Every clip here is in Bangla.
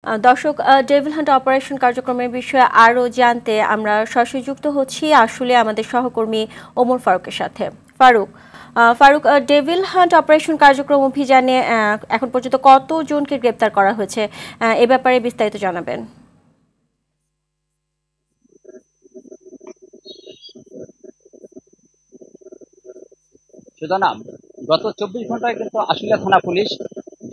দর্শক, ডেভিল হান্ট অপারেশন কার্যক্রমের বিষয়ে আরও জানতে আমরা সরাসরি যুক্ত হচ্ছি আসলে আমাদের সহকর্মী ওমর ফারুকের সাথে। ফারুক, ডেভিল হান্ট অপারেশন কার্যক্রম অভিযানে এখন পর্যন্ত কতজনকে গ্রেপ্তার করা হয়েছে, এ ব্যাপারে বিস্তারিত জানাবেন। সুতরাং গত 24 ঘন্টায় কিন্তু আশুলিয়া থানা পুলিশ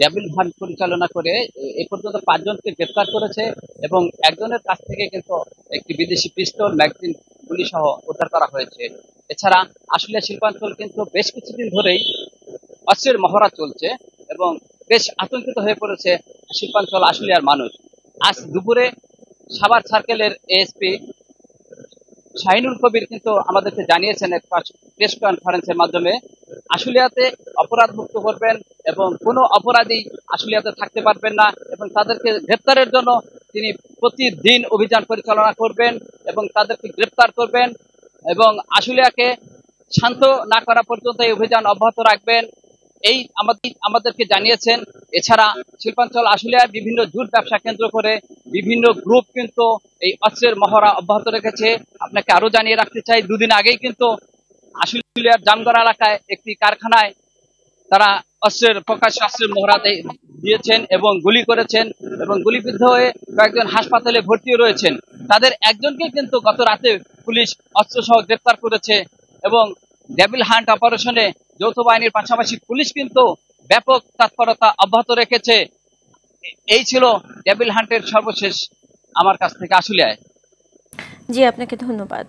ডেভিল হান্ট পরিচালনা করে এ পর্যন্ত 5 জনকে গ্রেফতার করেছে এবং একজনের কাছ থেকে কিন্তু একটি বিদেশি পিস্তল, ম্যাগাজিন, গুলি সহ উদ্ধার করা হয়েছে। এছাড়া আশুলিয়া শিল্পাঞ্চল কিন্তু বেশ কিছুদিন ধরেই অস্ত্রের মহড়া চলছে এবং বেশ আতঙ্কিত হয়ে পড়েছে শিল্পাঞ্চল আশুলিয়ার মানুষ। আজ দুপুরে সাভার সার্কেলের এএসপি শাহিনুল কবির কিন্তু আমাদেরকে জানিয়েছেন এক প্রেস কনফারেন্সের মাধ্যমে আশুলিয়াতে অপরাধ মুক্ত করবেন এবং কোনো অপরাধী আশুলিয়াতে থাকতে পারবেন না এবং তাদেরকে গ্রেপ্তারের জন্য তিনি প্রতিদিন অভিযান পরিচালনা করবেন এবং তাদেরকে গ্রেপ্তার করবেন এবং আশুলিয়াকে শান্ত না করা পর্যন্ত এই অভিযান অব্যাহত রাখবেন, এই আমাদেরকে জানিয়েছেন। এছাড়া শিল্পাঞ্চল আশুলিয়ায় বিভিন্ন জুট ব্যবসা কেন্দ্র করে বিভিন্ন গ্রুপ কিন্তু এই অস্ত্রের মহড়া অব্যাহত রেখেছে। আপনাকে আরো জানিয়ে রাখতে চাই, দুদিন আগেই কিন্তু আশুলিয়ার জামগড়া এলাকায় একটি কারখানায় তারা প্রকাশ্য অস্ত্রের মহড়া দিয়েছেন এবং গুলি করেছেন এবং গুলিবিদ্ধ হয়ে কয়েকজন হাসপাতালে ভর্তি রয়েছেন। তাদের একজনকে কিন্তু গত রাতে পুলিশ অস্ত্রসহ গ্রেপ্তার করেছে এবং ডেভিল হান্ট অপারেশনে যৌথ বাহিনীর পাশাপাশি পুলিশ কিন্তু ব্যাপক তৎপরতা অব্যাহত রেখেছে। এই ছিল ডেভিল হান্টের সর্বশেষ আমার কাছ থেকে আশুলিয়ায়। জি, আপনাকে ধন্যবাদ।